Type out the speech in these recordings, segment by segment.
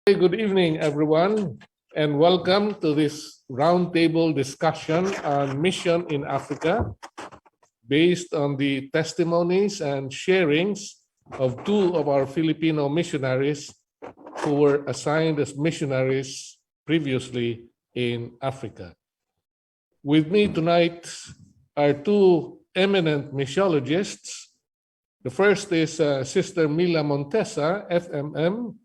Good evening, everyone, and welcome to this roundtable discussion on mission in Africa based on the testimonies and sharings of two of our Filipino missionaries who were assigned as missionaries previously in Africa. With me tonight are two eminent missiologists. The first is Sister Mila Montessa, FMM,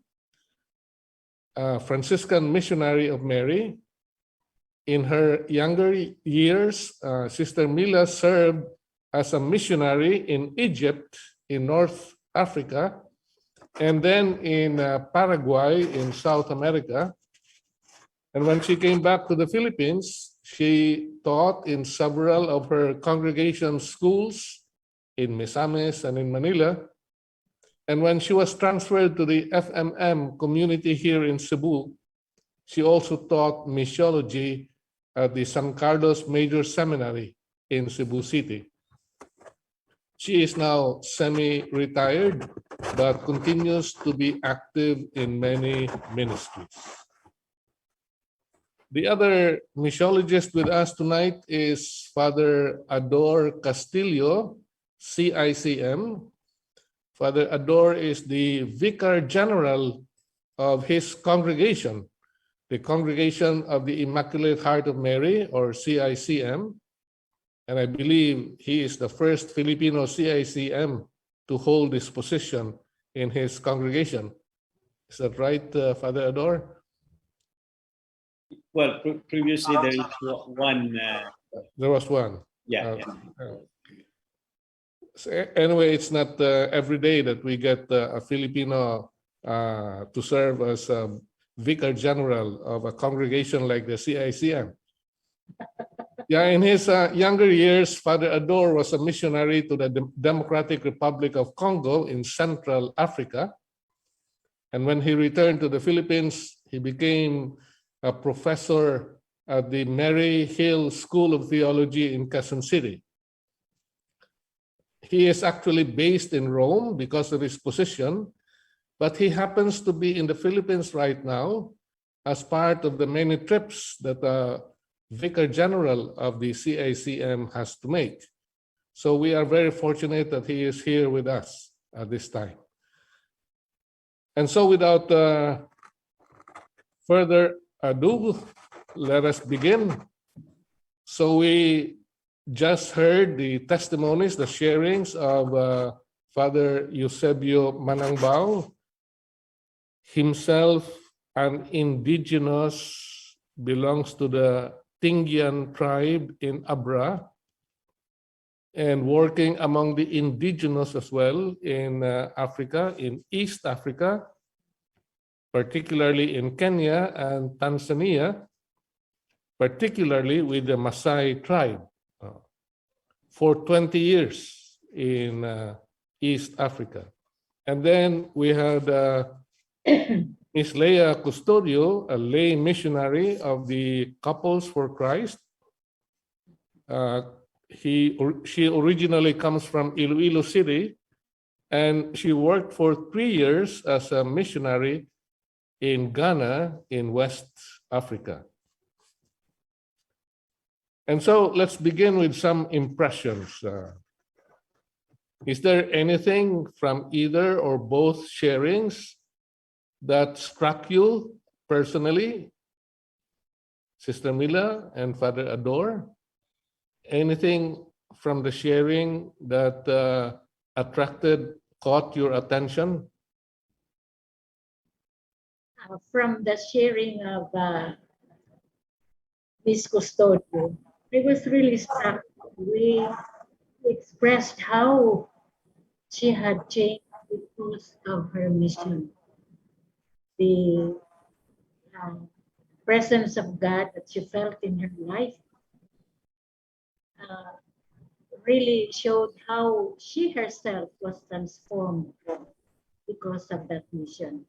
Franciscan Missionary of Mary. In her younger years, Sister Mila served as a missionary in Egypt, in North Africa, and then in Paraguay, in South America. And when she came back to the Philippines, she taught in several of her congregation schools in Misamis and in Manila. And when she was transferred to the FMM community here in Cebu, she also taught missiology at the San Carlos Major Seminary in Cebu City. She is now semi-retired, but continues to be active in many ministries. The other missiologist with us tonight is Father Ador Castillo, CICM. Father Ador is the Vicar General of his congregation, the Congregation of the Immaculate Heart of Mary, or CICM. And I believe he is the first Filipino CICM to hold this position in his congregation. Is that right, Father Ador? Well, previously there is one. There was one. Yeah. So anyway, it's not every day that we get a Filipino to serve as a Vicar General of a congregation like the CICM. Yeah, in his younger years, Father Ador was a missionary to the Democratic Republic of Congo in Central Africa. And when he returned to the Philippines, he became a professor at the Mary Hill School of Theology in Quezon City. He is actually based in Rome because of his position, but he happens to be in the Philippines right now as part of the many trips that the Vicar General of the CICM has to make. So we are very fortunate that he is here with us at this time. And so without further ado, let us begin. So we just heard the testimonies, the sharings of Father Eusebio Manangbao, himself an indigenous, belongs to the Tingyan tribe in Abra, and working among the indigenous as well in Africa, in East Africa, particularly in Kenya and Tanzania, particularly with the Maasai tribe. For 20 years in East Africa. And then we had Miss Leah Custodio, a lay missionary of the Couples for Christ. She originally comes from Iloilo City, and she worked for 3 years as a missionary in Ghana in West Africa. And so let's begin with some impressions. Is there anything from either or both sharings that struck you personally, Sister Mila and Father Ador? Anything from the sharing that caught your attention? From the sharing of Miss Custodio, I was really struck. We expressed how she had changed because of her mission. The presence of God that she felt in her life really showed how she herself was transformed because of that mission.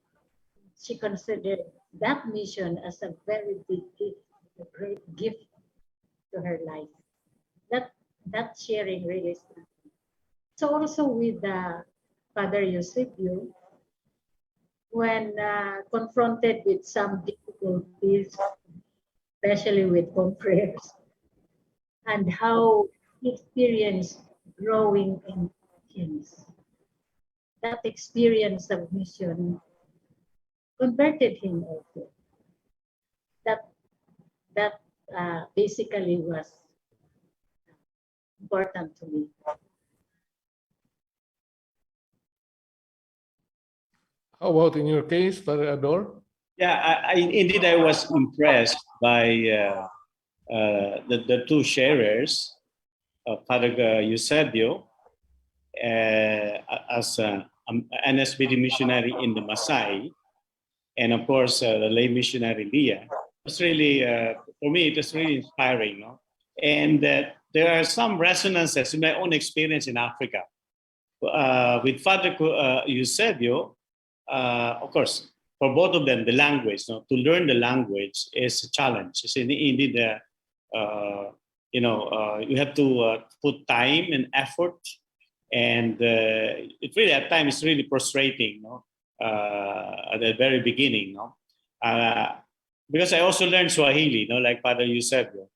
She considered that mission as a very big gift, a great gift to her life. That sharing really struck me. So also with Father Eusebio, when confronted with some difficulties, especially with home prayers, and how he experienced growing in missions. That experience of mission converted him also. That basically was important to me. How about in your case, Father Ador? Yeah, indeed I was impressed by the two sharers, Father Eusebio, as an SBD missionary in the Masai, and of course the lay missionary Leah. It's really, for me, it was really inspiring, no? And there are some resonances in my own experience in Africa. With Father Eusebio, of course, for both of them, the language, no? To learn the language is a challenge. It's indeed, you have to put time and effort, and it really at times is really frustrating, no? At the very beginning, no? Because I also learned Swahili, no, like Father Eusebio.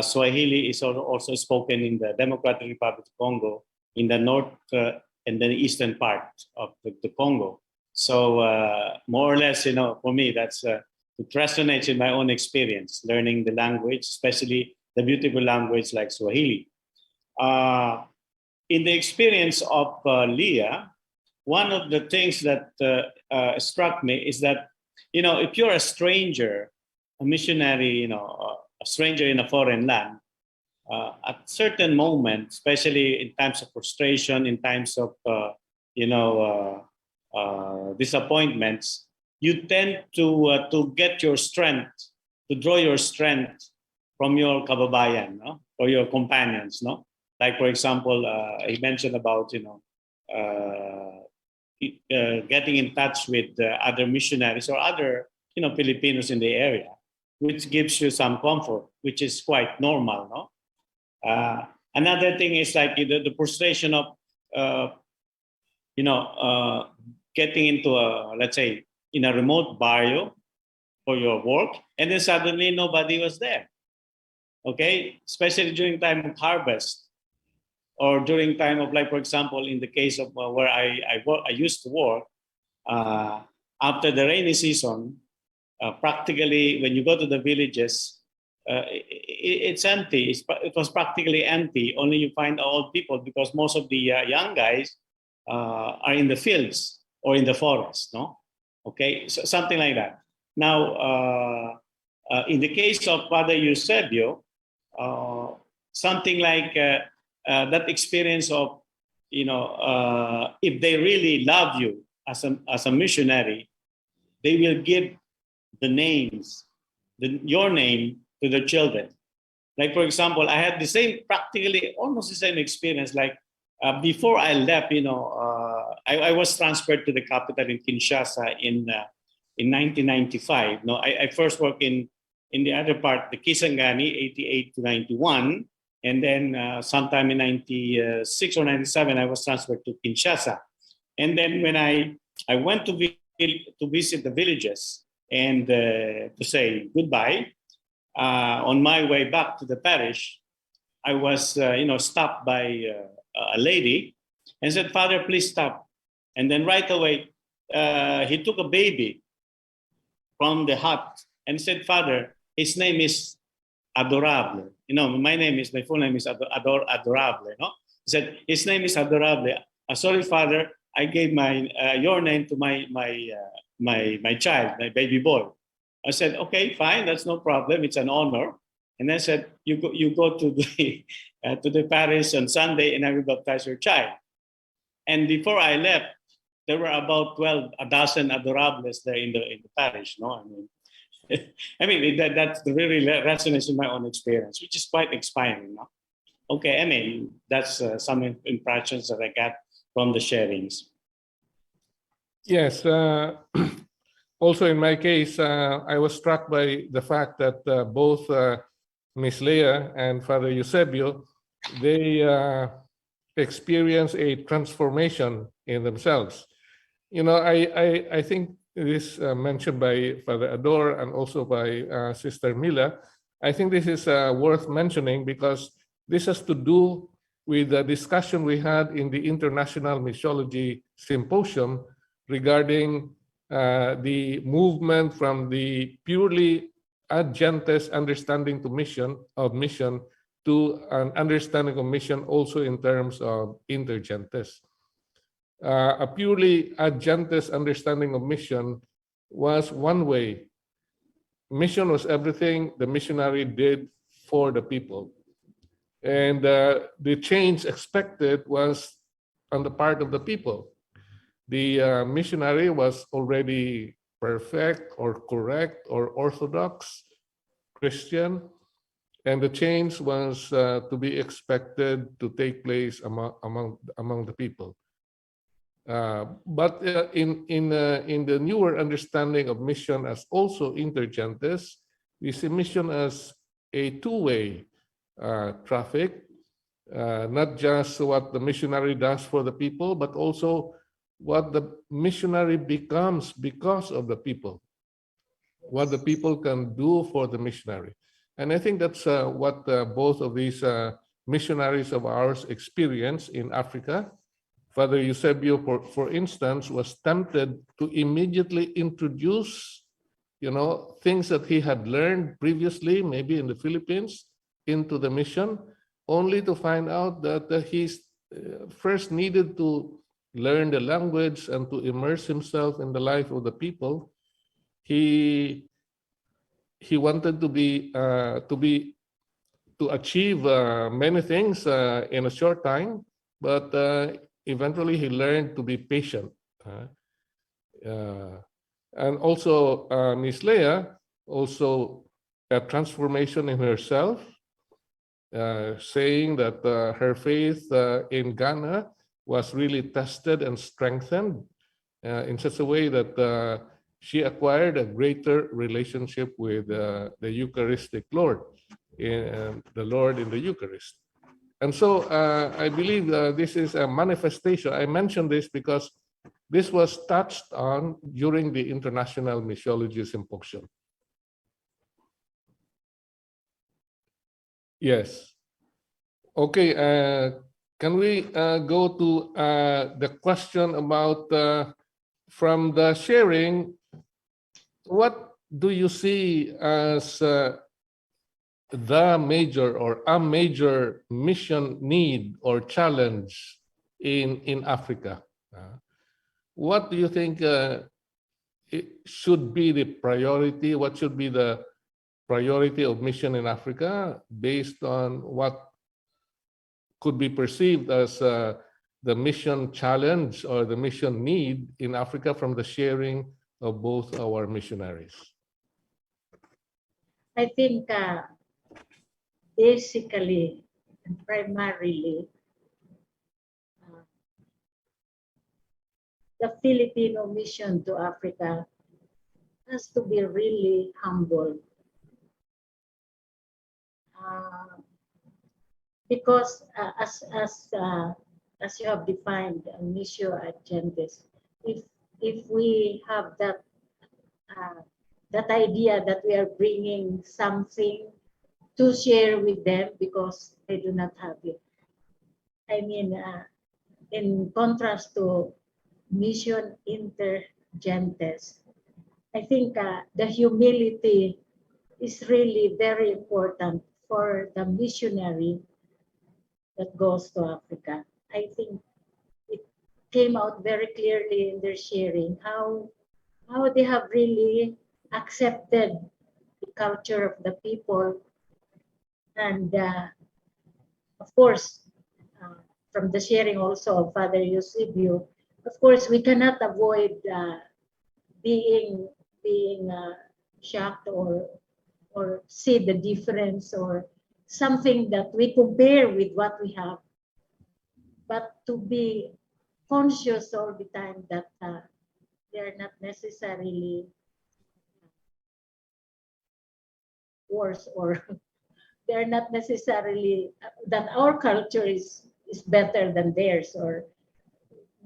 Swahili is also spoken in the Democratic Republic of Congo, in the north and the eastern part of the Congo. So more or less, for me, that's it resonates in my own experience, learning the language, especially the beautiful language like Swahili. In the experience of Leah, one of the things that struck me is that, if you're a stranger, a missionary, a stranger in a foreign land, at certain moments, especially in times of frustration, in times of, disappointments, you tend to get your strength, to draw your strength from your kababayan, no? Or your companions, no? Like, for example, he mentioned about, getting in touch with other missionaries or other, Filipinos in the area, which gives you some comfort, which is quite normal, no? Another thing is like the frustration of, getting into let's say, in a remote barrio for your work, and then suddenly nobody was there. Okay, especially during time of harvest, or during time of, like, for example, in the case of where I used to work, after the rainy season, practically when you go to the villages, it's empty. It was practically empty. Only you find old people, because most of the young guys are in the fields or in the forest, no? Okay, so something like that. Now, in the case of Father Eusebio, something like that experience of, if they really love you as a missionary, they will give the names, your name, to the children. Like, for example, I had the same, practically almost the same experience. Like, before I left, I was transferred to the capital in Kinshasa in 1995. No, I first worked in the other part, the Kisangani, 88 to 91. And then sometime in 96 or 97, I was transferred to Kinshasa. And then when I went to visit the villages and to say goodbye, on my way back to the parish, I was, stopped by a lady and said, "Father, please stop." And then right away, he took a baby from the hut and said, "Father, his name is Adorable. My full name is Ador Adorable. No?" He said, "His name is Adorable. Sorry, Father, I gave your name to my child, my baby boy." I said, "Okay, fine, that's no problem. It's an honor." And I said, "You go to the parish on Sunday, and I will baptize your child." And before I left, there were about a dozen adorables there in the parish. No, I mean, that's the really resonates in my own experience, which is quite inspiring. No? Okay, I mean, that's some impressions that I got from the sharings. Yes. Also, in my case, I was struck by the fact that both Miss Leah and Father Eusebio, they experience a transformation in themselves. I think it is mentioned by Father Ador and also by Sister Mila. I think this is worth mentioning because this has to do with the discussion we had in the International Missiology Symposium regarding the movement from the purely ad gentes understanding of mission to an understanding of mission also in terms of inter gentes. A purely ad gentes understanding of mission was one way. Mission was everything the missionary did for the people. And the change expected was on the part of the people. The missionary was already perfect or correct or orthodox Christian, and the change was to be expected to take place among the people. But in the newer understanding of mission as also inter gentes, we see mission as a two-way traffic, not just what the missionary does for the people, but also what the missionary becomes because of the people, what the people can do for the missionary. And I think that's what both of these missionaries of ours experience in Africa. Father Eusebio, for instance, was tempted to immediately introduce, things that he had learned previously, maybe in the Philippines, into the mission, only to find out that he first needed to learn the language and to immerse himself in the life of the people. He wanted to achieve many things in a short time, but eventually he learned to be patient. And also Miss Leah also a transformation in herself, saying that her faith in Ghana was really tested and strengthened in such a way that she acquired a greater relationship with the Eucharistic Lord, the Lord in the Eucharist. And so I believe this is a manifestation. I mention this because this was touched on during the International Missiology Symposium. Yes. Okay. Can we go to the question about from the sharing? What do you see as the major or a major mission need or challenge in Africa? What do you think it should be the priority? What should be the priority of mission in Africa based on what could be perceived as the mission challenge or the mission need in Africa from the sharing of both our missionaries? I think basically and primarily the Filipino mission to Africa has to be really humble. Because as you have defined missio ad gentes, if we have that idea that we are bringing something to share with them because they do not have it, I mean, in contrast to mission inter gentes, I think the humility is really very important for the missionary that goes to Africa. I think it came out very clearly in their sharing how they have really accepted the culture of the people, and of course from the sharing also of Father Eusebio, of course we cannot avoid being shocked or see the difference or something that we compare with what we have, but to be conscious all the time that they're not necessarily worse, or they're not necessarily that our culture is better than theirs, or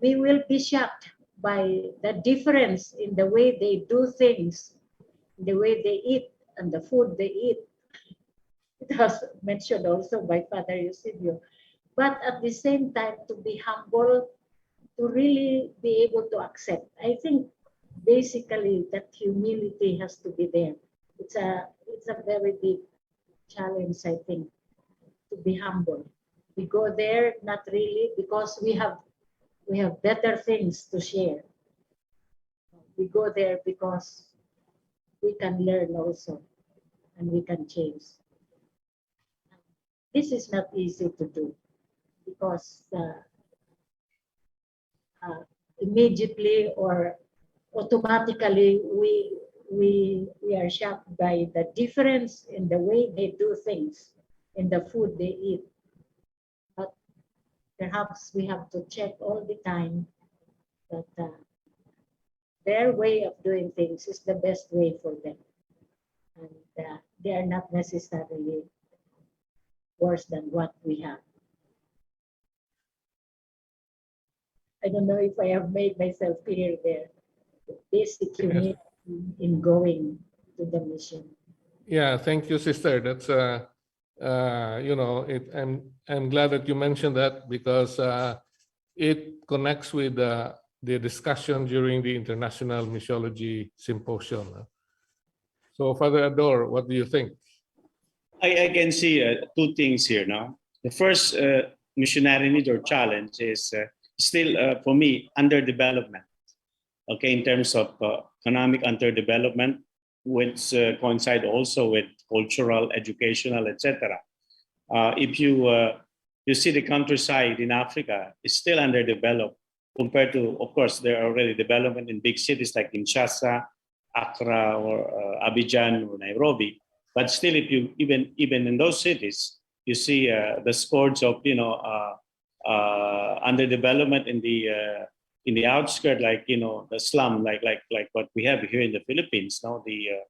we will be shocked by the difference in the way they do things, the way they eat, and the food they eat. It was mentioned also by Father Eusebio. But at the same time, to be humble, to really be able to accept. I think basically that humility has to be there. It's a very big challenge, I think, to be humble. We go there not really because we have better things to share. We go there because we can learn also and we can change. This is not easy to do because immediately or automatically we are shocked by the difference in the way they do things, in the food they eat. But perhaps we have to check all the time that their way of doing things is the best way for them. And they are not necessarily worse than what we have. I don't know if I have made myself clear there. The basic humility in going to the mission. Yeah, thank you, sister. That's I'm glad that you mentioned that because it connects with the discussion during the International Missiology Symposium. So, Father Ador, what do you think? I can see two things here now. The first missionary need or challenge is still, for me, underdevelopment. Okay, in terms of economic underdevelopment, which coincide also with cultural, educational, etc. If you see the countryside in Africa is still underdeveloped compared to, of course, there are already development in big cities like Kinshasa, Accra, or Abidjan, or Nairobi. But still, if you even in those cities, you see the scourge of underdevelopment in the outskirts, like the slum, like what we have here in the Philippines. Now the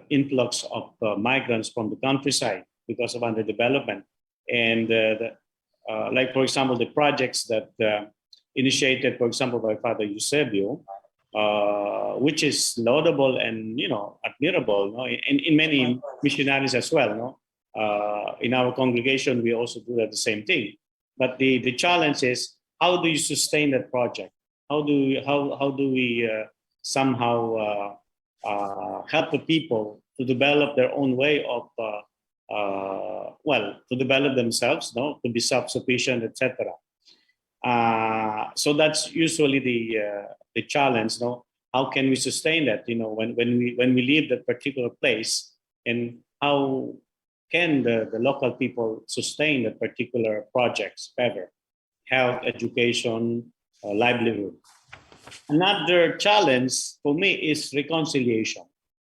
influx of migrants from the countryside because of underdevelopment, and like for example the projects that initiated, for example, by Father Eusebio, which is laudable and admirable. No? In many missionaries as well. No? In our congregation, we also do that the same thing. But the challenge is, how do you sustain that project? How do we somehow help the people to develop their own way of to develop themselves, no, to be self-sufficient, etc. So that's usually the challenge, no. How can we sustain that? When we leave that particular place, and how can the local people sustain that particular projects ever? Health, education, livelihood. Another challenge for me is reconciliation.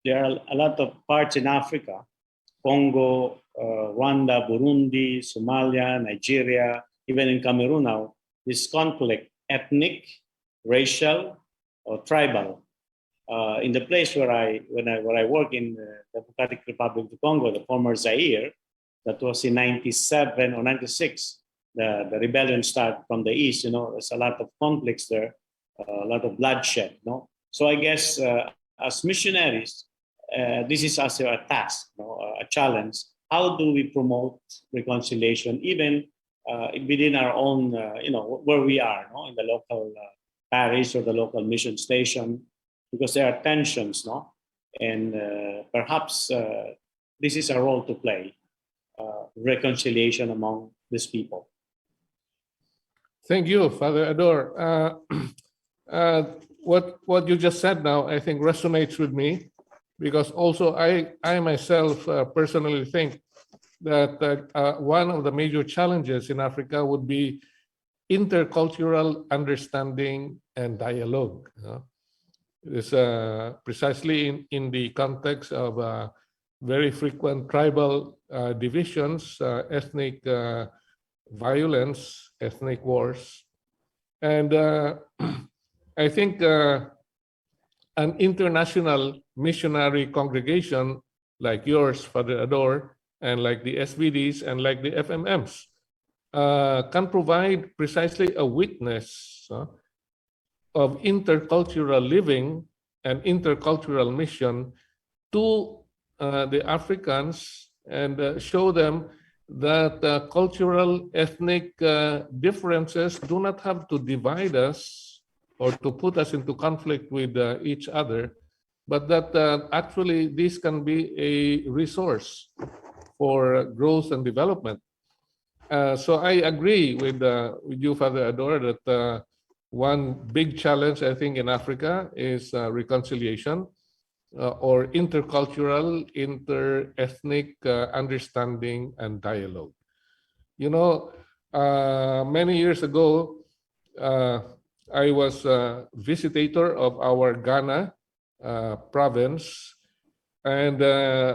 There are a lot of parts in Africa, Congo, Rwanda, Burundi, Somalia, Nigeria, even in Cameroon now, this conflict, ethnic, racial, or tribal. In the place where I work in the Democratic Republic of Congo, the former Zaire, that was in 97 or 96, the rebellion started from the east. There's a lot of conflicts there, a lot of bloodshed. No, so I guess as missionaries, this is also a task, a challenge. How do we promote reconciliation, even within our own, where we are, in the local parish or the local mission station, because there are tensions, no, and perhaps this is a role to play, reconciliation among these people. Thank you, Father Ador. What you just said now, I think resonates with me, because also I myself personally think that one of the major challenges in Africa would be intercultural understanding and dialogue. It's precisely in the context of very frequent tribal divisions, ethnic violence, ethnic wars. And I think an international missionary congregation like yours, Father Ador, and like the SVDs and like the FMMs can provide precisely a witness of intercultural living and intercultural mission to the Africans and show them that cultural, ethnic differences do not have to divide us or to put us into conflict with each other, but that actually this can be a resource for growth and development. So I agree with you, Father Ador, that one big challenge, I think, in Africa is reconciliation or intercultural, inter-ethnic understanding and dialogue. You know, many years ago, I was a visitator of our Ghana province, and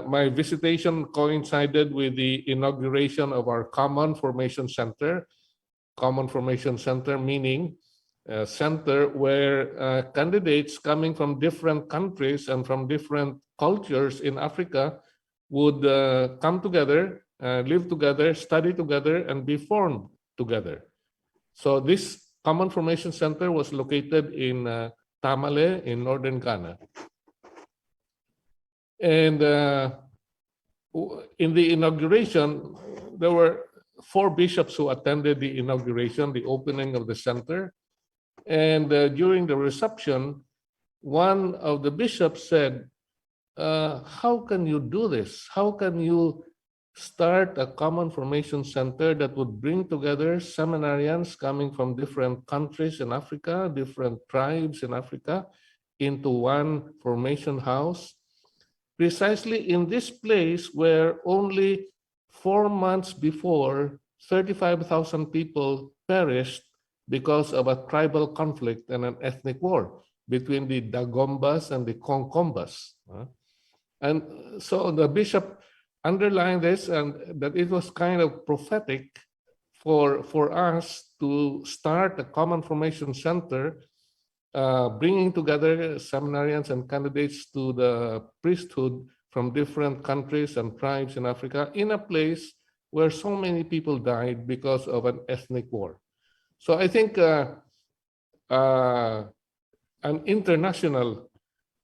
my visitation coincided with the inauguration of our Common Formation Center. Common Formation Center meaning a center where candidates coming from different countries and from different cultures in Africa would come together, live together, study together, and be formed together. So this Common Formation Center was located in Tamale in northern Ghana. And in the inauguration, there were 4 bishops who attended the inauguration, the opening of the center. And during the reception, one of the bishops said, how can you do this? How can you start a common formation center that would bring together seminarians coming from different countries in Africa, different tribes in Africa, into one formation house, precisely in this place where only 4 months before 35,000 people perished because of a tribal conflict and an ethnic war between the Dagombas and the Konkombas. And so the bishop underlined this, and that it was kind of prophetic for us to start a common formation center, bringing together seminarians and candidates to the priesthood from different countries and tribes in Africa in a place where so many people died because of an ethnic war. So I think an international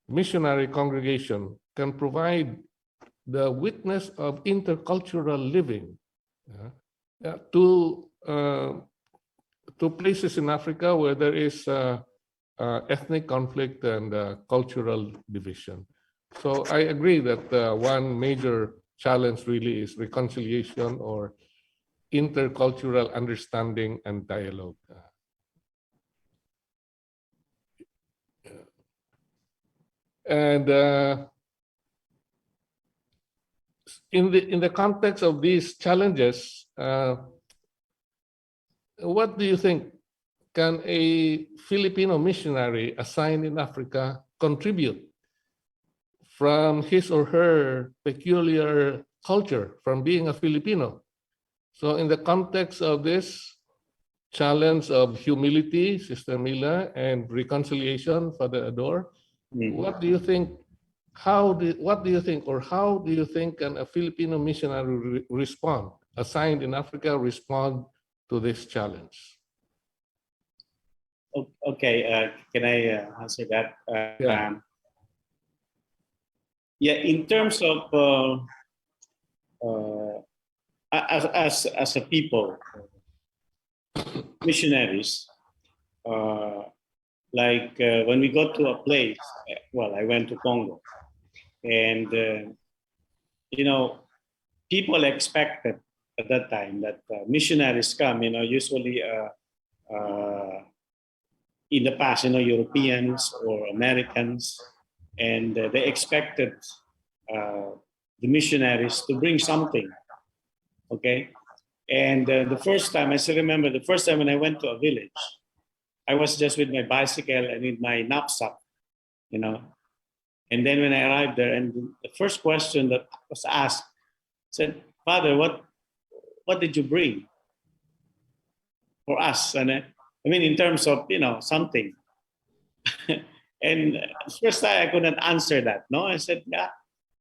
missionary congregation can provide the witness of intercultural living to places in Africa where there is ethnic conflict and cultural division. So I agree that one major challenge really is reconciliation or intercultural understanding and dialogue. And in the context of these challenges, what do you think? Can a Filipino missionary assigned in Africa contribute from his or her peculiar culture, from being a Filipino? So in the context of this challenge of humility, Sister Mila, and reconciliation, Father Ador, what do you think? What do you think, or how do you think can a Filipino missionary respond, assigned in Africa, respond to this challenge? Okay, can I answer that? Yeah. Yeah, in terms of as a people, missionaries, like when we go to a place, well, I went to Congo, and you know, people expected at that time that missionaries come, usually in the past, Europeans or Americans, and they expected the missionaries to bring something, okay? And the first time, I still remember the first time when I went to a village, I was just with my bicycle and with my knapsack, And then when I arrived there, and the first question that was asked said, "Father, what did you bring for us?" And I mean, in terms of, something. And first time I couldn't answer that. No, I said, "Yeah,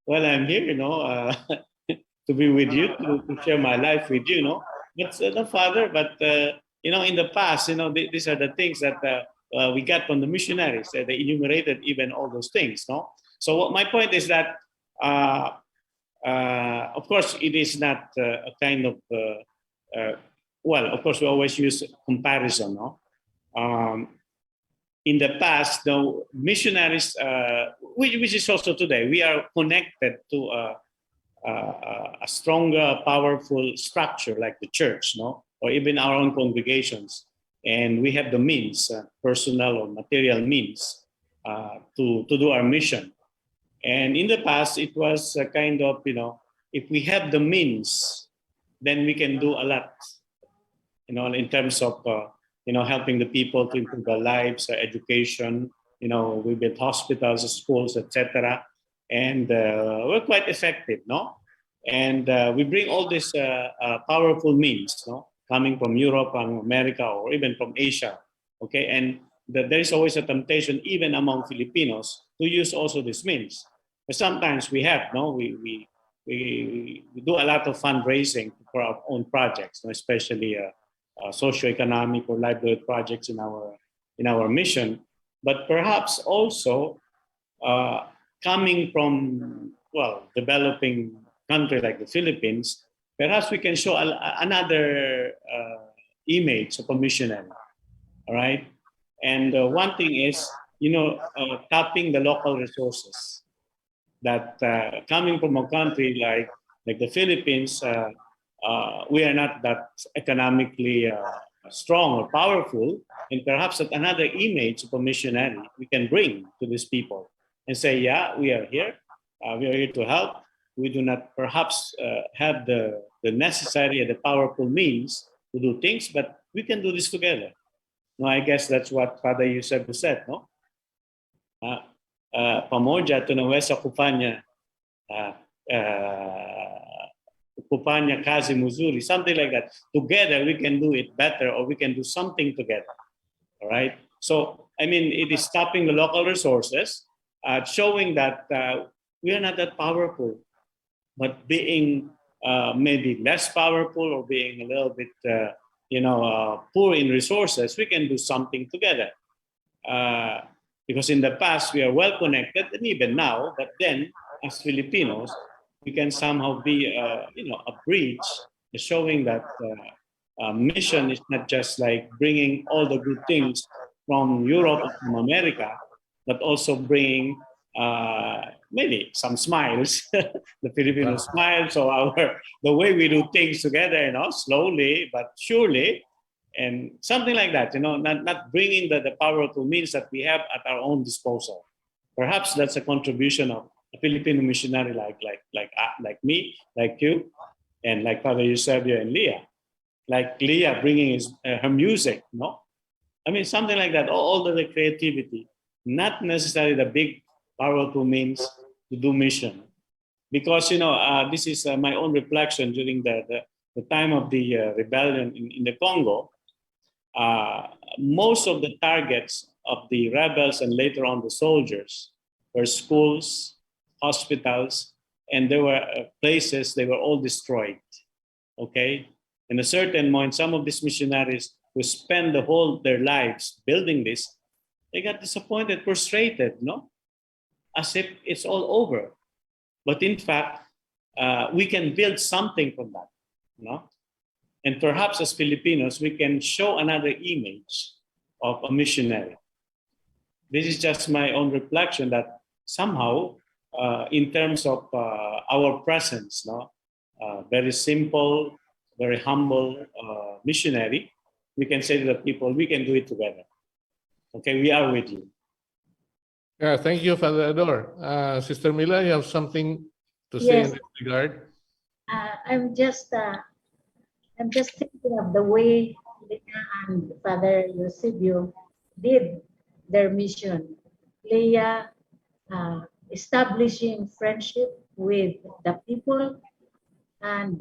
well, I'm here, to be with you, to share my life with you, But no, Father, but in the past, these are the things that we got from the missionaries. They enumerated even all those things. No. So my point is that, of course, it is not a kind of well. Of course, we always use comparison. No. In the past, the missionaries, which is also today, we are connected to a stronger, powerful structure like the church, no, or even our own congregations, and we have the means, personal or material means, to do our mission. And in the past, it was a kind of, if we have the means, then we can do a lot, in terms of helping the people to improve their lives, their education. We built hospitals, schools, etc. And we're quite effective, no? And we bring all these powerful means, no? Coming from Europe, from America, or even from Asia, okay? And there is always a temptation, even among Filipinos, to use also these means. But sometimes we have, no? We do a lot of fundraising for our own projects, no? Especially socioeconomic or livelihood projects in our mission. But perhaps also coming from, developing country like the Philippines, perhaps we can show another image of a missionary, all right? And one thing is, tapping the local resources. That coming from a country like the Philippines, we are not that economically strong or powerful, and perhaps that another image of a missionary we can bring to these people and say, yeah, we are here to help. We do not perhaps have the necessary and the powerful means to do things, but we can do this together. No, I guess that's what Father Yusef said, no? Pamoja tunaweza kufanya kufanya kazi mzuri, something like that. Together we can do it better, or we can do something together. All right. So I mean, it is tapping the local resources, showing that we are not that powerful, but being maybe less powerful or being a little bit, poor in resources, we can do something together. Because in the past we are well connected, and even now, but then as Filipinos, we can somehow be, a bridge showing that mission is not just like bringing all the good things from Europe or from America, but also bringing maybe some smiles, the Filipino smile. So the way we do things together, slowly but surely, and something like that, not bringing the powerful means that we have at our own disposal. Perhaps that's a contribution of a Filipino missionary like me, like you, and like Father Eusebio and Leah. Like Leah bringing her music, I mean, something like that, all the creativity, not necessarily the big powerful means to do mission. Because, this is my own reflection during the time of the rebellion in the Congo. Most of the targets of the rebels and later on the soldiers were schools, hospitals, and there were places, they were all destroyed. Okay? And a certain point, some of these missionaries who spend their lives building this, they got disappointed, frustrated, as if it's all over. But in fact, we can build something from that, And perhaps as Filipinos, we can show another image of a missionary. This is just my own reflection that somehow, in terms of our presence, very simple, very humble missionary, we can say to the people, we can do it together. Okay, we are with you. Yeah, thank you, Father Ador. Sister Mila, you have something to say in Yes. this regard? I'm just thinking of the way Leah and Father Eusebio did their mission. Leah establishing friendship with the people, and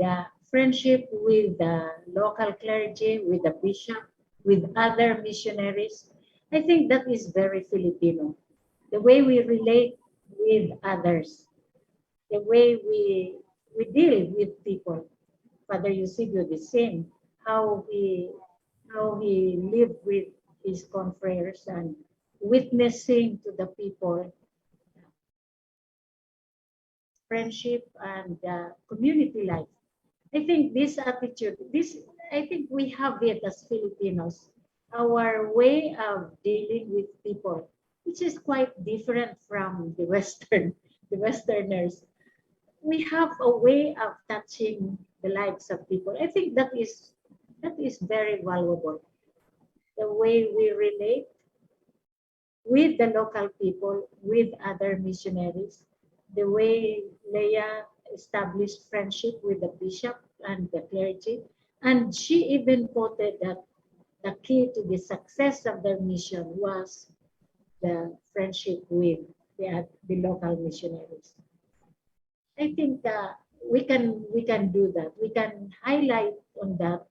friendship with the local clergy, with the bishop, with other missionaries. I think that is very Filipino. The way we relate with others, the way we deal with people. Father Eusebio the same, how he lived with his confreres and witnessing to the people friendship and community life. I think this attitude, I think we have it as Filipinos, our way of dealing with people, which is quite different from the the Westerners. We have a way of touching the lives of people. I think that is very valuable. The way we relate with the local people, with other missionaries, the way Leah established friendship with the bishop and the clergy. And she even quoted that the key to the success of their mission was the friendship with the local missionaries. I think we can do that. We can highlight on that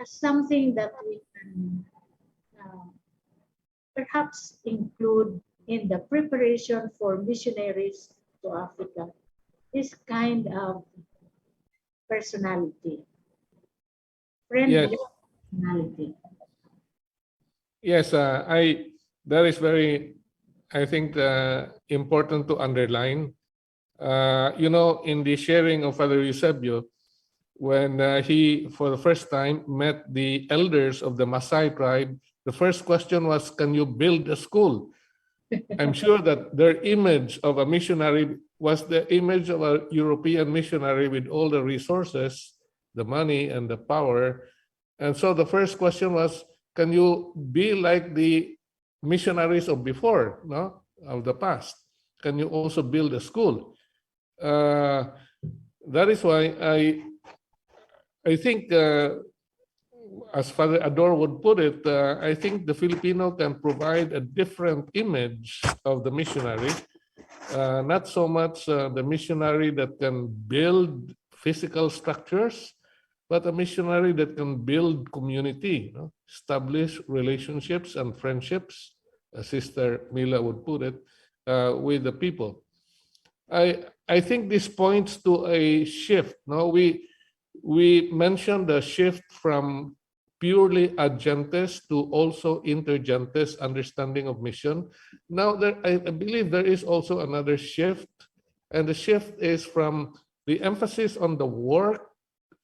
as something that we can uh, perhaps include in the preparation for missionaries to Africa. This kind of personality, Yes, friendly personality. yes, that is very, I think, important to underline. In the sharing of Father Eusebio, when he, for the first time, met the elders of the Maasai tribe, the first question was, can you build a school? I'm sure that their image of a missionary was the image of a European missionary with all the resources, the money, and the power. And so the first question was, can you be like the missionaries of before, no, of the past? Can you also build a school? That is why I think, as Father Ador would put it, I think the Filipino can provide a different image of the missionary. Not so much the missionary that can build physical structures, but a missionary that can build community, establish relationships and friendships, as Sister Mila would put it, with the people. I think this points to a shift. No, we mentioned the shift from purely agentes to also intergentes understanding of mission. Now, I believe there is also another shift, and the shift is from the emphasis on the work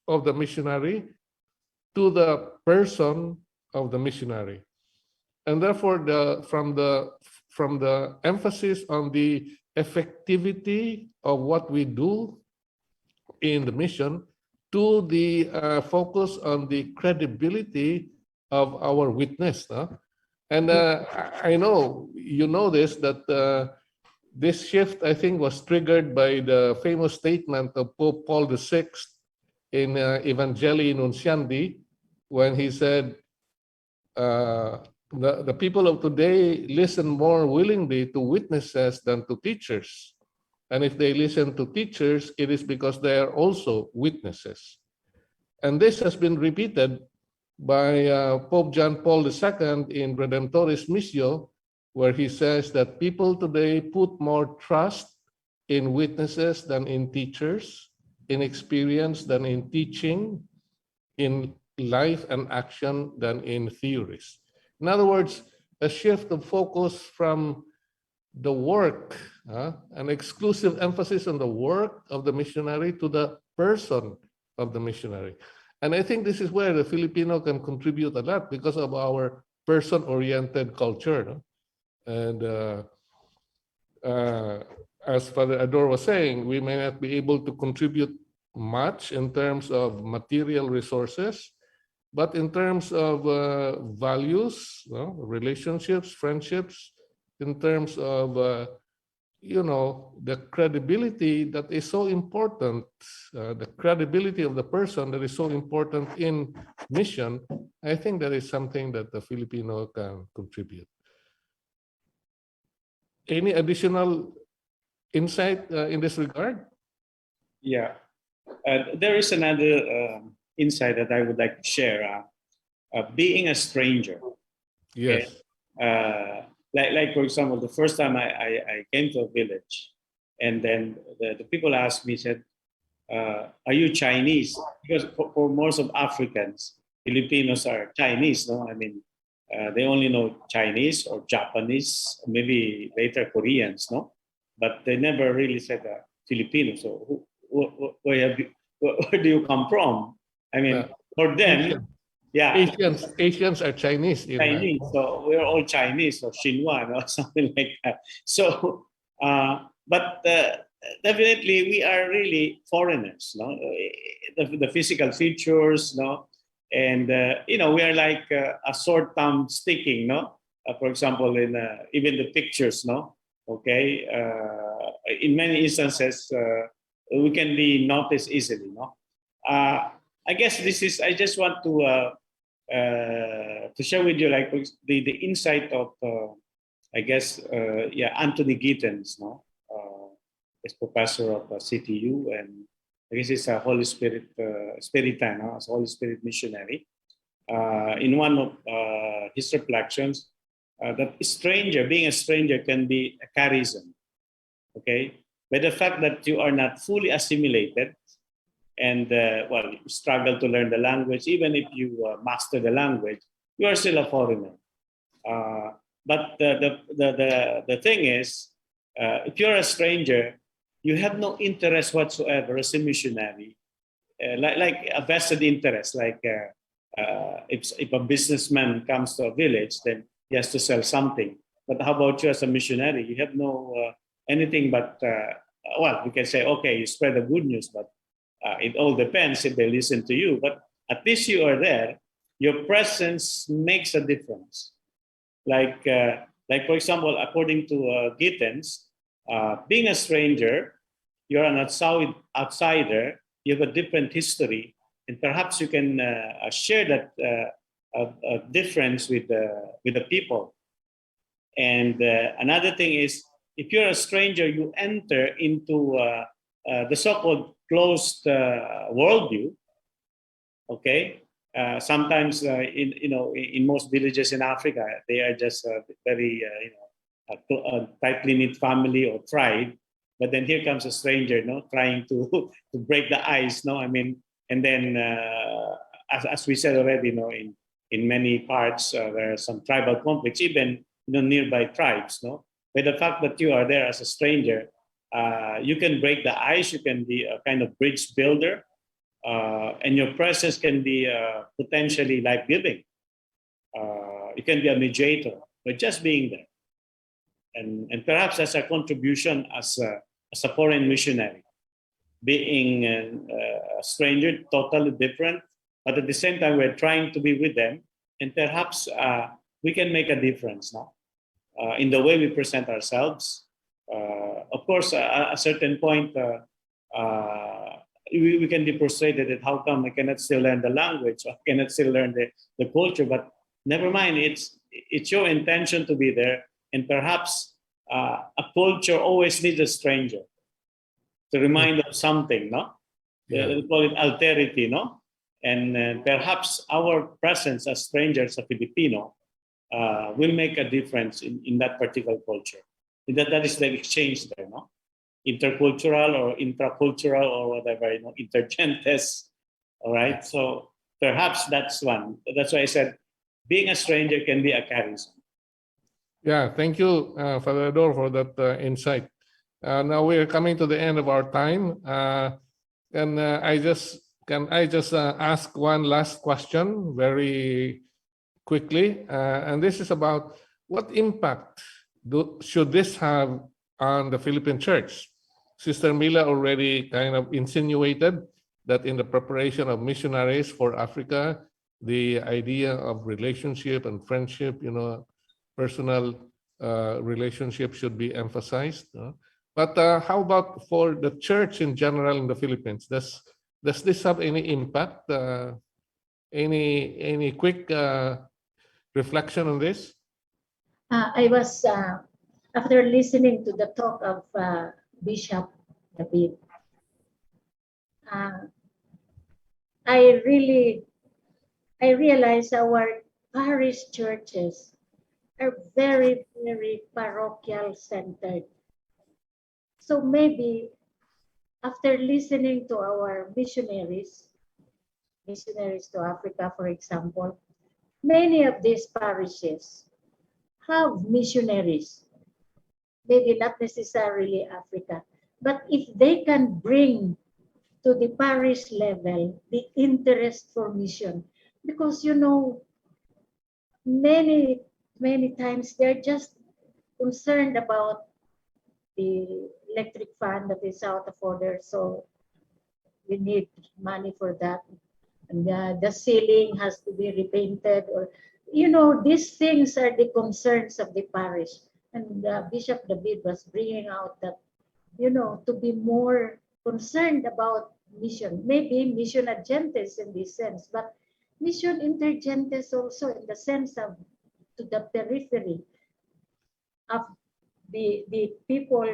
of the missionary to the person of the missionary. And therefore, from the emphasis on the effectivity of what we do in the mission to the focus on the credibility of our witness. And I know you know this, that this shift, I think, was triggered by the famous statement of Pope Paul VI in Evangelii Nunciandi, when he said, the people of today listen more willingly to witnesses than to teachers. And if they listen to teachers, it is because they are also witnesses. And this has been repeated by Pope John Paul II in Redemptoris Missio, where he says that people today put more trust in witnesses than in teachers, in experience than in teaching, in life and action than in theories. In other words, a shift of focus from the work, an exclusive emphasis on the work of the missionary to the person of the missionary. And I think this is where the Filipino can contribute a lot because of our person-oriented culture. No? And as Father Ador was saying, we may not be able to contribute much in terms of material resources, but in terms of values, relationships, friendships, in terms of the credibility that is so important, the credibility of the person that is so important in mission, I think that is something that the Filipino can contribute. Any additional insight in this regard? Yeah. There is another insight that I would like to share. Being a stranger. Yes. Okay? Like for example, the first time I came to a village, and then the people asked me, said, are you Chinese? Because for most of Africans, Filipinos are Chinese, no? I mean, they only know Chinese or Japanese, maybe later Koreans, no? But they never really said Filipino. So where do you come from? I mean, for them, Asian. yeah, Asians are Chinese. Chinese. So we're all Chinese or Xinhua or something like that. So, but definitely we are really foreigners, no? The physical features, no? And we are like a short thumb sticking, no? For example, in even the pictures, no? Okay, in many instances, we can be noticed easily, no? I guess this is. I just want to share with you like the insight of I guess Anthony Gittens, no, is professor of CTU, and I guess he's a Holy Spirit Spiritan, no? As Holy Spirit missionary. In one of his reflections, that being a stranger can be a charism, okay? By the fact that you are not fully assimilated, and you struggle to learn the language, even if you master the language, you are still a foreigner. But the thing is, if you're a stranger, you have no interest whatsoever as a missionary, like a vested interest. Like if a businessman comes to a village, then he has to sell something. But how about you as a missionary? You have no anything but we can say, okay, you spread the good news, but it all depends if they listen to you. But at least you are there. Your presence makes a difference. Like for example, according to Gittens, being a stranger, you're an outsider. You have a different history, and perhaps you can share that difference with the people. And another thing is, if you're a stranger, you enter into the so-called closed worldview. Okay, sometimes in most villages in Africa, they are just very a tightly knit family or tribe. But then here comes a stranger, trying to break the ice, I mean, and then as we said already, in many parts there are some tribal conflicts, even nearby tribes, By the fact that you are there as a stranger, you can break the ice. You can be a kind of bridge builder, and your presence can be potentially life-giving. You can be a mediator by just being there, and perhaps as a contribution as a foreign missionary, being a stranger, totally different, but at the same time we're trying to be with them, and perhaps we can make a difference now in the way we present ourselves. Of course, at a certain point, we can be frustrated at how come I cannot still learn the language, or I cannot still learn the culture. But never mind, it's your intention to be there, and perhaps a culture always needs a stranger to remind of something, Yeah. We call it alterity, And perhaps our presence as strangers, a Filipino, will make a difference in that particular culture. That is the exchange there, intercultural or intracultural or whatever, intergentes. All right. So perhaps that's one. That's why I said being a stranger can be a charism. Yeah, thank you, Father Ador, for that insight. Now we are coming to the end of our time, and I just ask one last question very quickly, and this is about what impact should this have on the Philippine Church? Sister Mila already kind of insinuated that in the preparation of missionaries for Africa, the idea of relationship and friendship, personal relationship should be emphasized. But how about for the church in general in the Philippines? Does this have any impact? Any quick reflection on this? I was, after listening to the talk of Bishop David, I realize our parish churches are very, very parochial centered. So maybe after listening to our missionaries to Africa, for example, many of these parishes have missionaries, maybe not necessarily Africa, but if they can bring to the parish level the interest for mission, because many times they're just concerned about the electric fan that is out of order, so we need money for that, and the ceiling has to be repainted, or these things are the concerns of the parish. And Bishop David was bringing out that to be more concerned about mission, maybe mission ad gentes in this sense, but mission inter gentes also in the sense of to the periphery of the people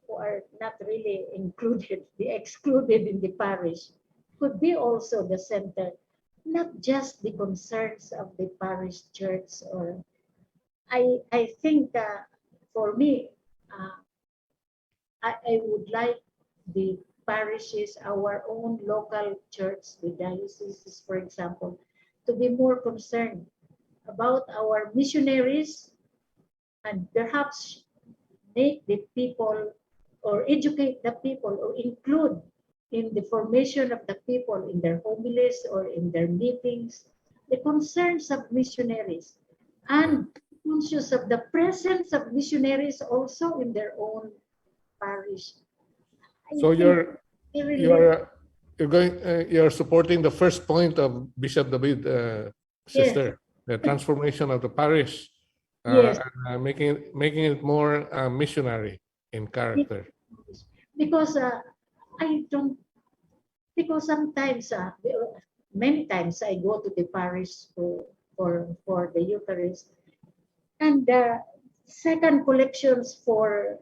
who are not really included, the excluded in the parish, could be also the center, not just the concerns of the parish church. Or I think for me, I would like the parishes, our own local church, the dioceses, for example, to be more concerned about our missionaries, and perhaps make the people or educate the people or include in the formation of the people in their homilies or in their meetings the concerns of missionaries, and conscious of the presence of missionaries also in their own parish. So you're supporting the first point of Bishop David, sister, the transformation of the parish, Yes. and making it more missionary in character. Because I don't, because sometimes, many times I go to the parish for the Eucharist, and the second collections for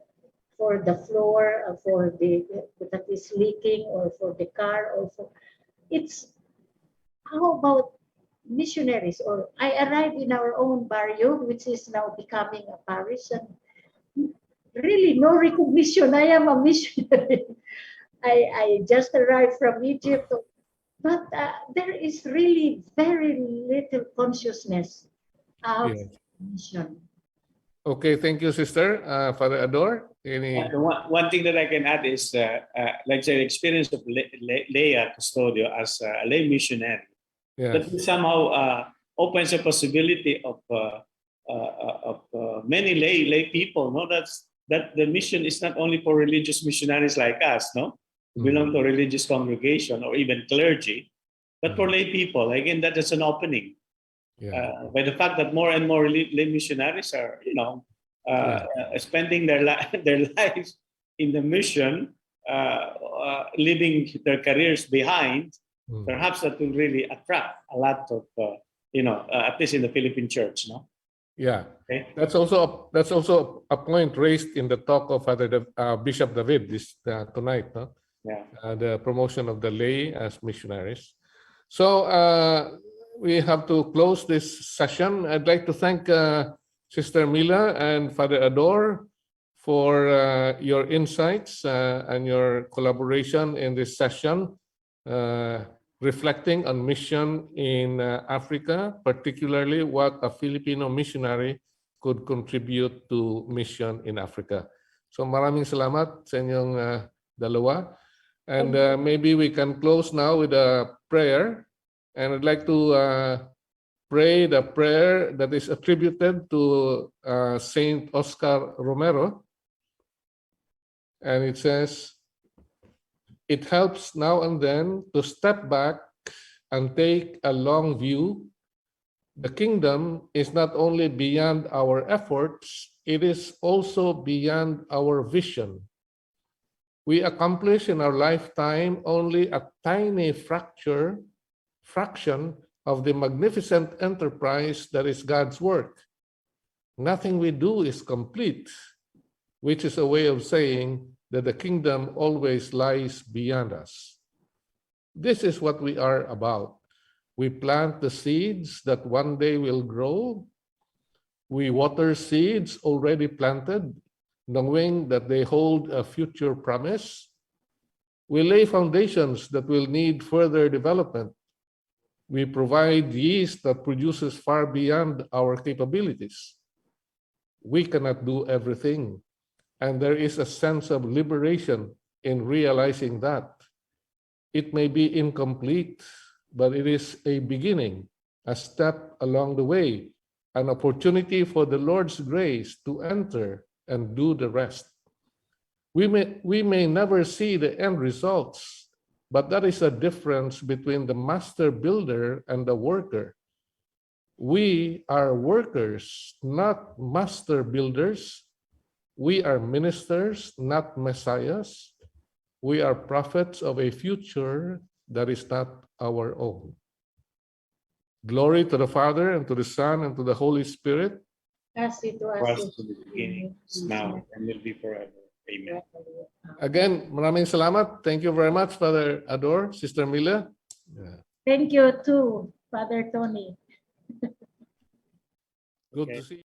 the floor, for the that is leaking, or for the car, or for it's how about missionaries? Or I arrived in our own barrio, which is now becoming a parish, and really no recognition. I am a missionary. I just arrived from Egypt, but there is really very little consciousness of mission. Okay, thank you, sister. Father Ador, One thing that I can add is, like the experience of Leia Custodio as a lay missionary, that somehow opens a possibility of many lay people. No, that the mission is not only for religious missionaries like us, no, who belong to a religious congregation or even clergy, but for lay people. Again, that is an opening. By the fact that more and more lay missionaries are, spending their lives in the mission, leaving their careers behind, perhaps that will really attract a lot of, at least in the Philippine church, no? Yeah, okay. That's also a point raised in the talk of Bishop David tonight, no? The promotion of the lay as missionaries. So we have to close this session. I'd like to thank Sister Mila and Father Ador for your insights and your collaboration in this session, reflecting on mission in Africa, particularly what a Filipino missionary could contribute to mission in Africa. So maraming salamat sa inyong dalawa. And maybe we can close now with a prayer. And I'd like to pray the prayer that is attributed to Saint Oscar Romero. And it says, it helps now and then to step back and take a long view. The kingdom is not only beyond our efforts, it is also beyond our vision. We accomplish in our lifetime only a tiny fraction of the magnificent enterprise that is God's work. Nothing we do is complete, which is a way of saying that the kingdom always lies beyond us. This is what we are about. We plant the seeds that one day will grow. We water seeds already planted, knowing that they hold a future promise. We lay foundations that will need further development. We provide yeast that produces far beyond our capabilities. We cannot do everything, and there is a sense of liberation in realizing that. It may be incomplete, but it is a beginning, a step along the way, an opportunity for the Lord's grace to enter and do the rest. We may never see the end results, but that is a difference between the master builder and the worker. We are workers, not master builders. We are ministers, not messiahs. We are prophets of a future that is not our own. Glory to the Father, and to the Son, and to the Holy Spirit. As it For was us to the beginning, is now, and will be forever. Amen. Again, maraming salamat. Thank you very much, Father Ador, Sister Mila. Thank you too, Father Tony. Good Okay. to see you.